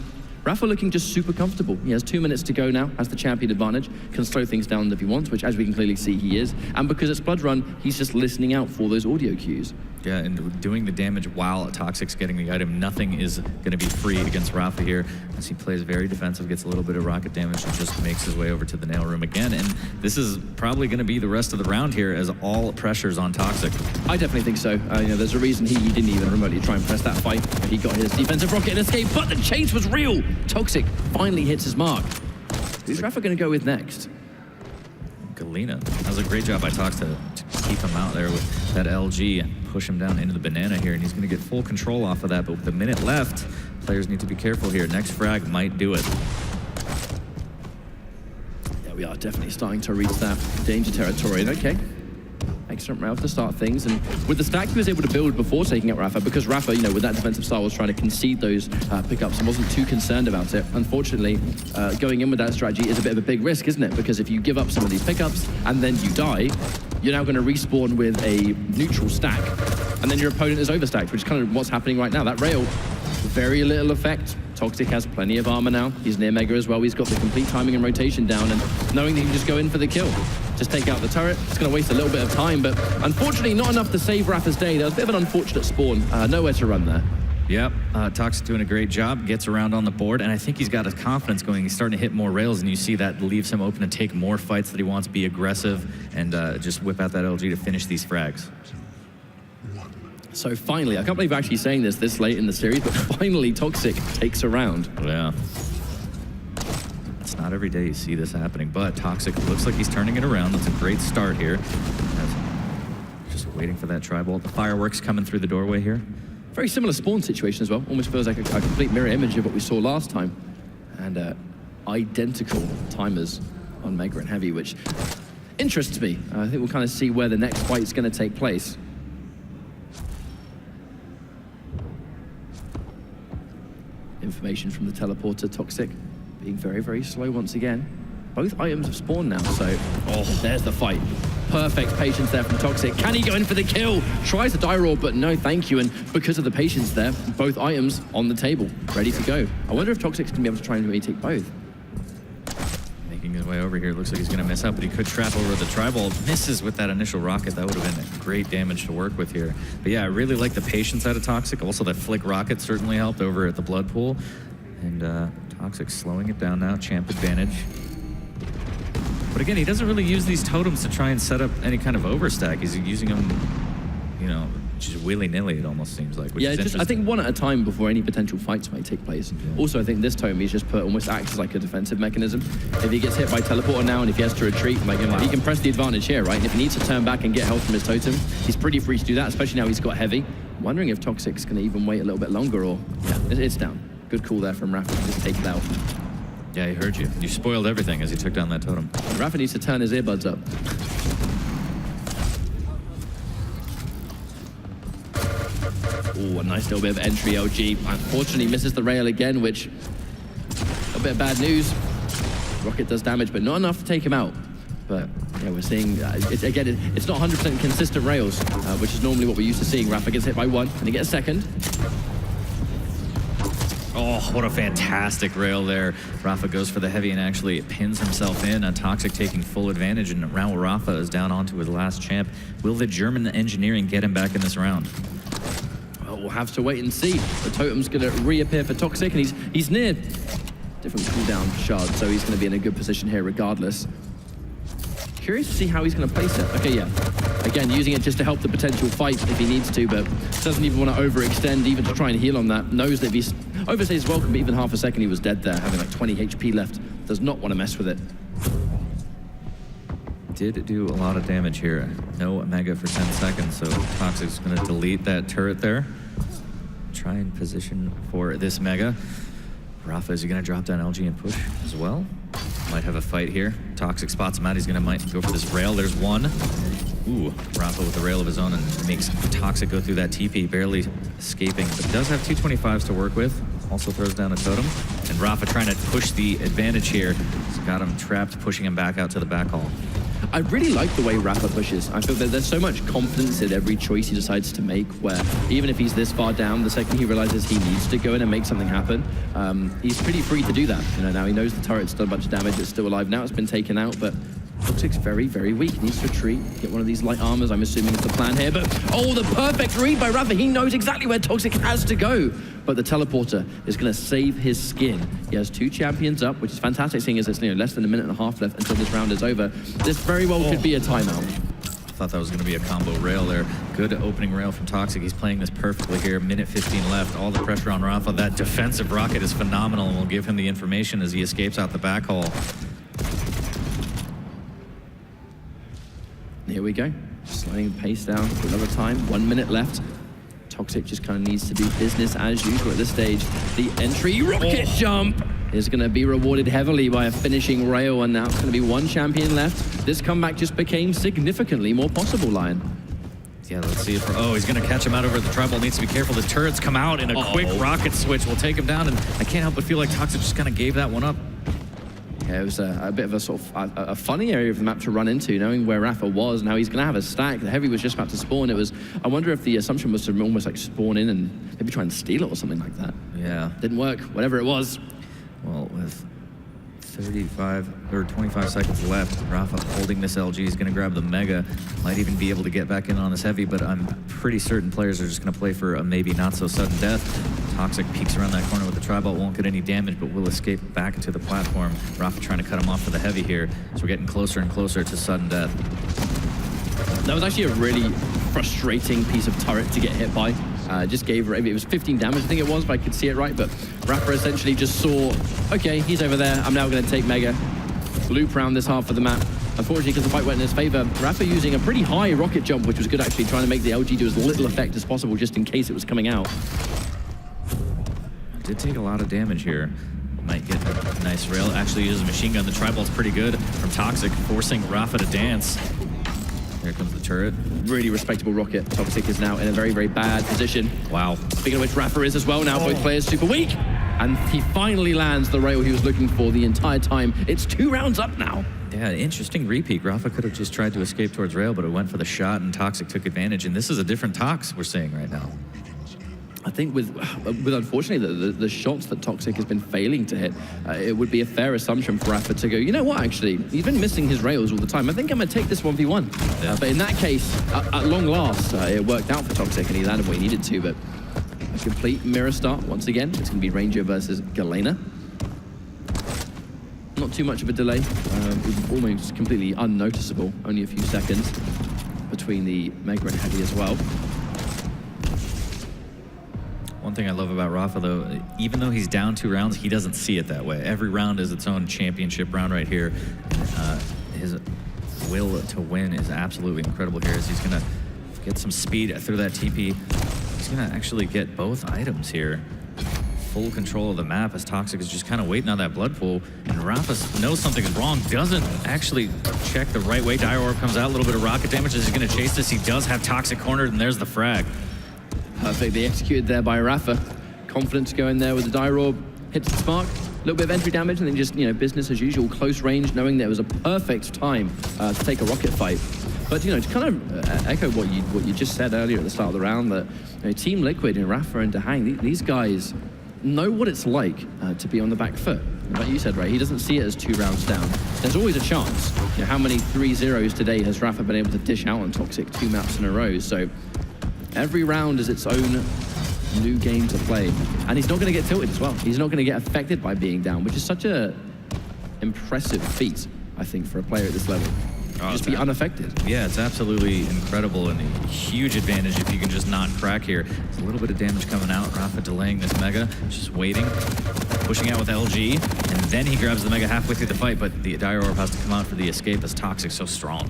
Rapha looking just super comfortable. He has 2 minutes to go now, has the champion advantage, can slow things down if he wants, which as we can clearly see he is. And because it's Blood Run, he's just listening out for those audio cues. Yeah, and doing the damage while Toxjq's getting the item. Nothing is going to be free against Rapha here, as he plays very defensive, gets a little bit of rocket damage, and just makes his way over to the nail room again. And this is probably going to be the rest of the round here, as all pressure's on Toxjq. I definitely think so. You know, there's a reason he didn't even remotely try and press that fight. He got his defensive rocket and escape, but the chase was real. Toxjq finally hits his mark. Who's Rapha going to go with next? Galena. That was a great job by Tox to keep him out there with that LG and push him down into the banana here, and he's going to get full control off of that, but with a minute left, players need to be careful here. Next frag might do it. Yeah, we are definitely starting to reach that danger territory. And okay, excellent round to start things, and with the stack he was able to build before taking out Rapha, because Rapha, you know, with that defensive style was trying to concede those pickups and wasn't too concerned about it. Unfortunately, going in with that strategy is a bit of a big risk, isn't it? Because if you give up some of these pickups and then you die, you're now going to respawn with a neutral stack, and then your opponent is overstacked, which is kind of what's happening right now. That rail, very little effect. Toxjq has plenty of armor now. He's near Mega as well. He's got the complete timing and rotation down, and knowing that he can just go in for the kill. Just take out the turret. It's going to waste a little bit of time, but unfortunately not enough to save Rapha's day. That was a bit of an unfortunate spawn. Nowhere to run there. Yep, Toxjq doing a great job, gets around on the board, and I think he's got his confidence going. He's starting to hit more rails, and you see that leaves him open to take more fights that he wants, be aggressive, and just whip out that LG to finish these frags. So finally, I can't believe I'm actually saying this late in the series, but finally Toxjq takes a round. Yeah. It's not every day you see this happening, but Toxjq looks like he's turning it around. That's a great start here. Just waiting for that tri-bolt. The fireworks coming through the doorway here. Very similar spawn situation as well. Almost feels like a complete mirror image of what we saw last time. And identical timers on Mega and Heavy, which interests me. I think we'll kind of see where the next fight is going to take place. Information from the teleporter. Toxjq being very, very slow once again. Both items have spawned now, so there's the fight. Perfect patience there from Toxjq. Can he go in for the kill? Tries the die roll, but no thank you, and because of the patience there, both items on the table, ready to go. I wonder if Toxjq's gonna be able to try and maybe take both. Making his way over here, looks like he's gonna mess up, but he could trap over the tri-bolt. Misses with that initial rocket. That would have been great damage to work with here. But yeah, I really like the patience out of Toxjq. Also, that flick rocket certainly helped over at the blood pool. And Toxjq slowing it down now, champ advantage. But again, he doesn't really use these totems to try and set up any kind of overstack. He's using them, you know, just willy-nilly, it almost seems like, which is just, I think one at a time before any potential fights may take place. Yeah. Also, I think this totem he's just put almost acts as like a defensive mechanism. If he gets hit by teleporter now and if he has to retreat, like, you know, he can press the advantage here, right? And if he needs to turn back and get health from his totem, he's pretty free to do that, especially now he's got Heavy. I'm wondering if Toxjq's going to even wait a little bit longer, or yeah, it's down. Good call there from Rapha to just take it out. Yeah, he heard you. You spoiled everything as he took down that totem. Rapha needs to turn his earbuds up. Oh, a nice little bit of entry LG. Unfortunately misses the rail again, which a bit of bad news. Rocket does damage, but not enough to take him out. But yeah, we're seeing, it's not 100% consistent rails, which is normally what we're used to seeing. Rapha gets hit by one, and he gets a second. Oh, what a fantastic rail there. Rapha goes for the Heavy and actually pins himself in. Toxjq taking full advantage, and round where Rapha is down onto his last champ. Will the German engineering get him back in this round? Well, we'll have to wait and see. The totem's going to reappear for Toxjq, and he's near different cooldown shards, so he's going to be in a good position here regardless. Curious to see how he's going to place it. Okay, yeah. Again, using it just to help the potential fight if he needs to, but doesn't even want to overextend even to try and heal on that. Knows that if he's overstays welcome, but even half a second he was dead there, having like 20 HP left. Does not want to mess with it. Did do a lot of damage here. No Mega for 10 seconds, so Toxjq's going to delete that turret there. Try and position for this Mega. Rapha, is he going to drop down LG and push as well? Might have a fight here. Toxjq spots him out. He's going to might go for this rail. There's one. Ooh, Rapha with a rail of his own and makes Toxjq go through that TP, barely escaping, but does have 225s to work with. Also throws down a totem. And Rapha trying to push the advantage here. He's got him trapped, pushing him back out to the back hall. I really like the way Rapha pushes. I feel that there's so much confidence in every choice he decides to make, where even if he's this far down, the second he realizes he needs to go in and make something happen, he's pretty free to do that. You know, now he knows the turret's done a bunch of damage, it's still alive. Now it's been taken out, but Toxjq's very, very weak. He needs to retreat, get one of these light armors. I'm assuming it's the plan here, but oh, the perfect read by Rapha. He knows exactly where Toxjq has to go. But the teleporter is going to save his skin. He has 2 champions up, which is fantastic, seeing as it's less than a minute and a half left until this round is over. This very well could be a timeout. I thought that was going to be a combo rail there. Good opening rail from Toxjq. He's playing this perfectly here. Minute 15 left. All the pressure on Rapha. That defensive rocket is phenomenal and will give him the information as he escapes out the back hall. Here we go. Slowing the pace down for another time. 1 minute left. Toxjq just kind of needs to do business as usual at this stage. The entry rocket jump is going to be rewarded heavily by a finishing rail, and now it's going to be 1 champion left. This comeback just became significantly more possible, Lion. Yeah, let's see if... Oh, he's going to catch him out over the tribal. Needs to be careful. The turrets come out, and a quick rocket switch will take him down, and I can't help but feel like Toxjq just kind of gave that one up. Yeah, it was a bit of a sort of a funny area of the map to run into, knowing where Rapha was and how he's going to have a stack. The heavy was just about to spawn. It was, I wonder if the assumption was to almost like spawn in and maybe try and steal it or something like that. Yeah. Didn't work, whatever it was. Well, with 35 or 25 seconds left, Rapha holding this LG is going to grab the Mega. Might even be able to get back in on this heavy, but I'm pretty certain players are just going to play for a maybe not so sudden death. Toxjq peeks around that corner with the Tribal, won't get any damage, but will escape back to the platform. Rapha trying to cut him off for the heavy here, so we're getting closer and closer to sudden death. That was actually a really frustrating piece of turret to get hit by. Just gave, it was 15 damage, I think it was, if I could see it right, but Rapha essentially just saw, okay, he's over there, I'm now going to take Mega. Loop around this half of the map. Unfortunately, because the fight went in his favor, Rapha using a pretty high rocket jump, which was good actually, trying to make the LG do as little effect as possible, just in case it was coming out. Did take a lot of damage here. Might get a nice rail. Actually uses a machine gun. The Tribal's pretty good from Toxjq, forcing Rapha to dance. Here comes the turret. Really respectable rocket. Toxjq is now in a very, very bad position. Wow. Speaking of which, Rapha is as well now. Both players super weak. And he finally lands the rail he was looking for the entire time. It's 2 rounds up now. Yeah, interesting repeat. Rapha could have just tried to escape towards rail, but it went for the shot, and Toxjq took advantage. And this is a different Tox we're seeing right now. I think with unfortunately the shots that Toxjq has been failing to hit, it would be a fair assumption for Rapha to go, you know what, actually, he's been missing his rails all the time. I think I'm going to take this 1v1. Yeah. But in that case, at long last, it worked out for Toxjq and he landed what he needed to, but a complete mirror start once again. It's going to be Ranger versus Galena. Not too much of a delay, almost completely unnoticeable, only a few seconds between the Mega and Heavy as well. One thing I love about Rapha, though, even though he's down 2 rounds, he doesn't see it that way. Every round is its own championship round right here. His will to win is absolutely incredible here as he's going to get some speed through that TP. He's going to actually get both items here. Full control of the map as Toxjq is just kind of waiting on that blood pool. And Rapha knows something is wrong, doesn't actually check the right way. Dire Orb comes out, a little bit of rocket damage as he's going to chase this. He does have Toxjq cornered, and there's the frag. Perfectly executed there by Rapha. Confident to go in there with the Dire Orb, hits the spark, a little bit of entry damage, and then just, business as usual, close range, knowing there was a perfect time to take a rocket fight. But, to kind of echo what you just said earlier at the start of the round, that Team Liquid and Rapha and DreamHack, these guys know what it's like to be on the back foot. Like you said, Ray, he doesn't see it as 2 rounds down. There's always a chance. How many 3-0s today has Rapha been able to dish out on Toxjq 2 maps in a row? So every round is its own new game to play. And he's not going to get tilted as well. He's not going to get affected by being down, which is such a impressive feat, I think, for a player at this level. Just be unaffected. Yeah, it's absolutely incredible and a huge advantage if you can just not crack here. There's a little bit of damage coming out. Rapha delaying this Mega, just waiting, pushing out with LG, and then he grabs the Mega halfway through the fight, but the Dire Orb has to come out for the escape as Toxjq's so strong.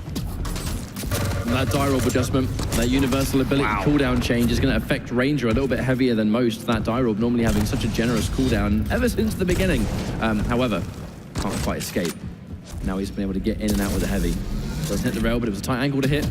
That Dire Orb adjustment, that universal ability cooldown change is going to affect Ranger a little bit heavier than most. That Dire Orb normally having such a generous cooldown ever since the beginning. However, can't quite escape. Now he's been able to get in and out with a heavy. Doesn't hit the rail, but it was a tight angle to hit.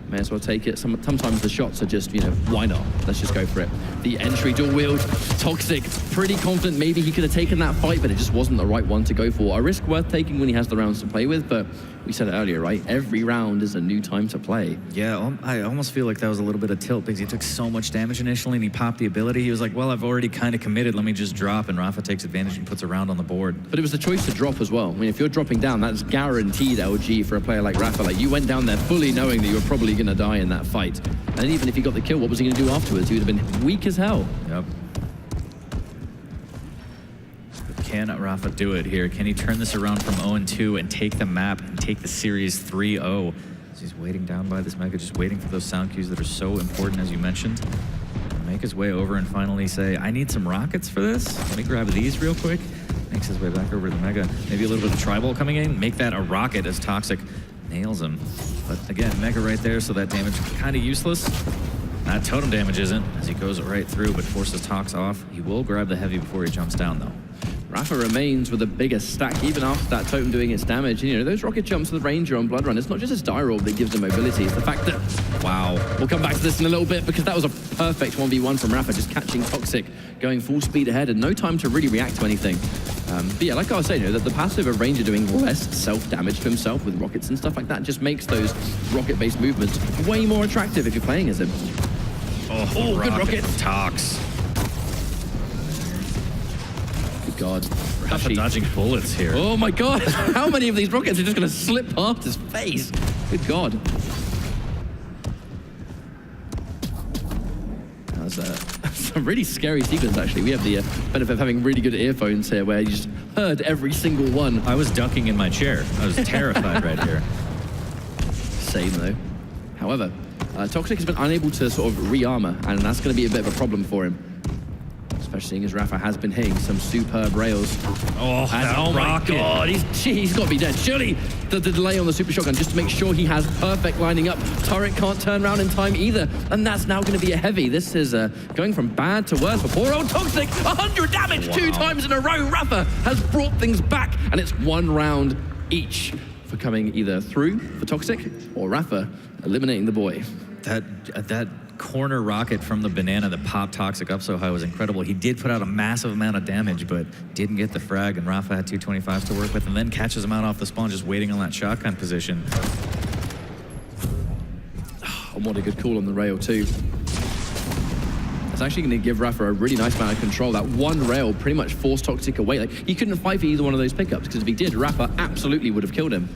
May as well take it. Sometimes the shots are just, why not? Let's just go for it. the entry dual wield. Toxjq, pretty confident maybe he could have taken that fight, but it just wasn't the right one to go for. A risk worth taking when he has the rounds to play with, but we said it earlier, right? Every round is a new time to play. Yeah, I almost feel like that was a little bit of tilt because he took so much damage initially and he popped the ability. He was like, well, I've already kind of committed. Let me just drop. And Rapha takes advantage and puts a round on the board. But it was the choice to drop as well. I mean, if you're dropping down, that's guaranteed LG for a player like Rapha. Like, you went down there fully knowing that you were probably going to die in that fight. And even if he got the kill, what was he going to do afterwards? He would have been weak as hell. Yep. Can Rapha do it here? Can he turn this around from 0-2 and take the map and take the series 3-0? He's waiting down by this Mega, just waiting for those sound cues that are so important, as you mentioned. Make his way over and finally say, I need some rockets for this. Let me grab these real quick. Makes his way back over to the Mega. Maybe a little bit of Tribal coming in. Make that a rocket as Toxjq nails him. But again, Mega right there, so that damage kind of useless. That totem damage isn't, as he goes right through, but forces Tox off. He will grab the heavy before he jumps down, though. Rapha remains with the biggest stack, even after that totem doing its damage. And, you know, those rocket jumps with the Ranger on Blood Run, it's not just his die roll that gives him mobility, it's the fact that, wow, we'll come back to this in a little bit because that was a perfect 1v1 from Rapha, just catching Toxjq, going full speed ahead and no time to really react to anything. But yeah, like I was saying, you know, that the passive of Ranger doing less self-damage to himself with rockets and stuff like that just makes those rocket-based movements way more attractive if you're playing as him. Oh, good rocket. Tox. Good God. Rapha dodging bullets here. Oh my God, how many of these rockets are just going to slip past his face? Good God. That was a really scary sequence, actually. We have the benefit of having really good earphones here where you just heard every single one. I was ducking in my chair. I was terrified right here. Same though. However, Toxjq has been unable to sort of re-armor, and that's going to be a bit of a problem for him. Especially seeing as Rapha has been hitting some superb rails. Oh, oh my God, he's got to be dead. Surely the delay on the super shotgun just to make sure he has perfect lining up. Turret can't turn around in time either, and that's now going to be a heavy. This is going from bad to worse for poor old Toxjq. 100 damage 2 times in a row. Rapha has brought things back, and it's 1 round each for coming either through for Toxjq or Rapha eliminating the boy. That corner rocket from the banana that popped Toxjq up so high was incredible. He did put out a massive amount of damage, but didn't get the frag, and Rapha had 225s to work with, and then catches him out off the spawn, just waiting on that shotgun position. And what a good call on the rail, too. It's actually going to give Rapha a really nice amount of control. That one rail pretty much forced Toxjq away. Like, he couldn't fight for either one of those pickups, because if he did, Rapha absolutely would have killed him.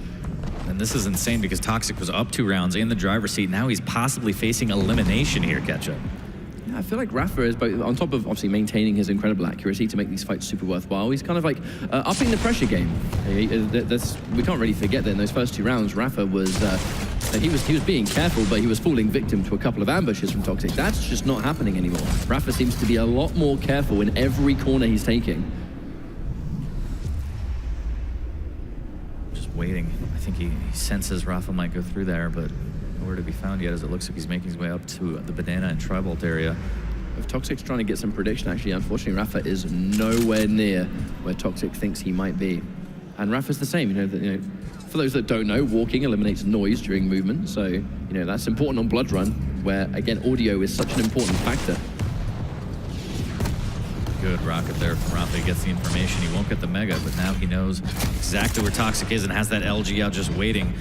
And this is insane because Toxjq was up 2 rounds in the driver's seat. Now he's possibly facing elimination here, Ketchup. Yeah, I feel like Rapha is, both, on top of obviously maintaining his incredible accuracy to make these fights super worthwhile, he's kind of like upping the pressure game. We can't really forget that in those first 2 rounds, Rapha was, he was being careful, but he was falling victim to a couple of ambushes from Toxjq. That's just not happening anymore. Rapha seems to be a lot more careful in every corner he's taking. Waiting. I think he senses Rapha might go through there, but nowhere to be found yet, as it looks like he's making his way up to the banana and tri-bolt area. If Toxjq's trying to get some prediction, actually, unfortunately, Rapha is nowhere near where Toxjq thinks he might be. And Rapha's the same, you know, for those that don't know, walking eliminates noise during movement, so, you know, that's important on Blood Run, where, again, audio is such an important factor. Good rocket there from Rapha. He gets the information. He won't get the Mega, but now he knows exactly where Toxjq is and has that LG out just waiting.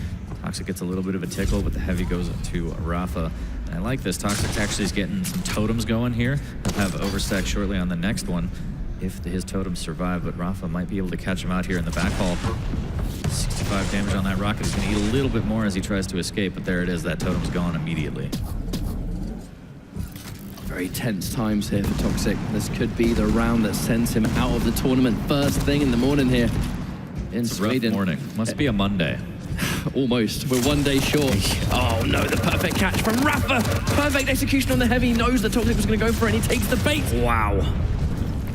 Toxjq gets a little bit of a tickle, but the heavy goes to Rapha. And I like this. Toxjq actually is getting some totems going here. He'll have overstack shortly on the next one if his totems survive, but Rapha might be able to catch him out here in the back hall. 65 damage on that rocket. He's going to eat a little bit more as he tries to escape, but there it is. That totem's gone immediately. Very tense times here for Toxjq. This could be the round that sends him out of the tournament first thing in the morning here in Sweden. Rough morning. Must be a Monday. Almost. We're 1 day short. Oh no, the perfect catch from Rapha. Perfect execution on the heavy. He knows that Toxjq was going to go for it, and he takes the bait. Wow.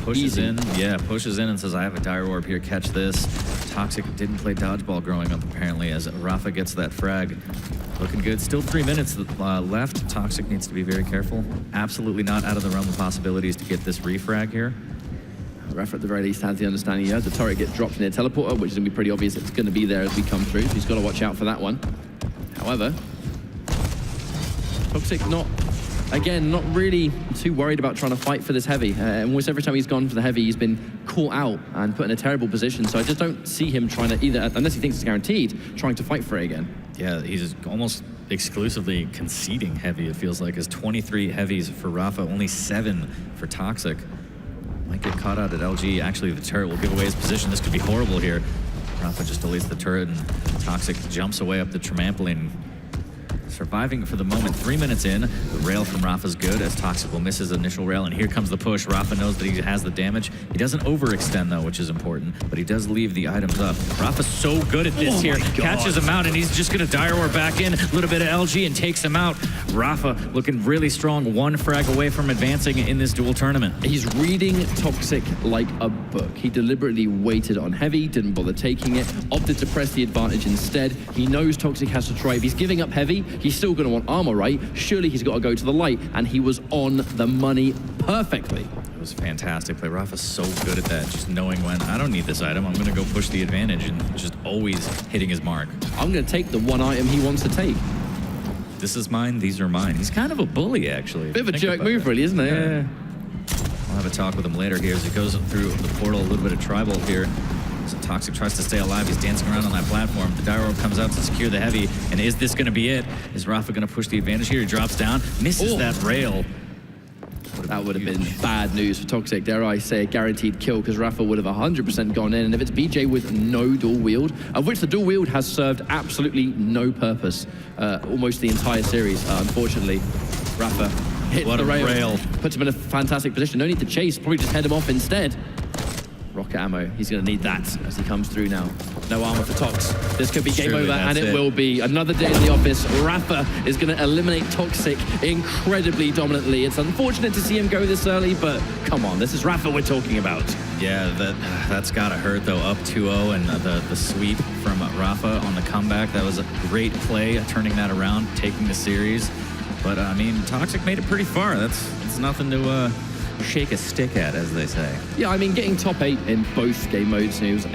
Pushes in, yeah, pushes in and says, I have a dire orb here, catch this. Toxjq didn't play dodgeball growing up, apparently, as Rapha gets that frag. Looking good. Still 3 minutes left. Toxjq needs to be very careful. Absolutely not out of the realm of possibilities to get this refrag here. Rapha at the very least has the understanding here. The turret gets dropped near teleporter, which is going to be pretty obvious it's going to be there as we come through. So he's got to watch out for that one. However, Toxjq not again, not really too worried about trying to fight for this heavy. Almost every time he's gone for the heavy, he's been caught out and put in a terrible position. So I just don't see him trying to either, unless he thinks it's guaranteed, trying to fight for it again. Yeah, he's almost exclusively conceding heavy, it feels like. His 23 heavies for Rapha, only 7 for Toxjq. Might get caught out at LG. Actually, the turret will give away his position. This could be horrible here. Rapha just deletes the turret, and Toxjq jumps away up the trampoline. Surviving for the moment. 3 minutes in, the rail from Rapha's good as Toxjq will miss his initial rail, and here comes the push. Rapha knows that he has the damage. He doesn't overextend though, which is important, but he does leave the items up. Rapha's so good at this here. Catches him out, and he's just gonna dire war back in. A little bit of LG and takes him out. Rapha looking really strong, 1 frag away from advancing in this duel tournament. He's reading Toxjq like a book. He deliberately waited on heavy, didn't bother taking it, opted to press the advantage instead. He knows Toxjq has to try. If he's giving up heavy, he's still going to want armor, right? Surely he's got to go to the light, and he was on the money perfectly. It was fantastic play. Rapha's so good at that, just knowing when, I don't need this item, I'm going to go push the advantage, and just always hitting his mark. I'm going to take the one item he wants to take. This is mine, these are mine. He's kind of a bully, actually. Bit of a jerk move, really, isn't it? Yeah. I'll have a talk with him later here as he goes through the portal, a little bit of tribal here. So Toxjq tries to stay alive. He's dancing around on that platform. The dire orb comes out to secure the heavy. And is this going to be it? Is Rapha going to push the advantage here? He drops down, misses that rail. That would have been bad news for Toxjq. Dare I say a guaranteed kill, because Rapha would have 100% gone in. And if it's BJ with no dual wield, of which the dual wield has served absolutely no purpose almost the entire series, unfortunately, Rapha hits the rail, puts him in a fantastic position. No need to chase, probably just head him off instead. Rocket ammo, he's going to need that as he comes through now. No armor for Tox. This could be game over, and it will be. Another day in the office. Rapha is going to eliminate Toxjq incredibly dominantly. It's unfortunate to see him go this early, but come on, this is Rapha we're talking about. Yeah, that's got to hurt, though. Up 2-0, and the sweep from Rapha on the comeback. That was a great play, turning that around, taking the series. But, I mean, Toxjq made it pretty far. It's nothing to shake a stick at, as they say. Yeah, I mean, getting top 8 in both game modes, and it was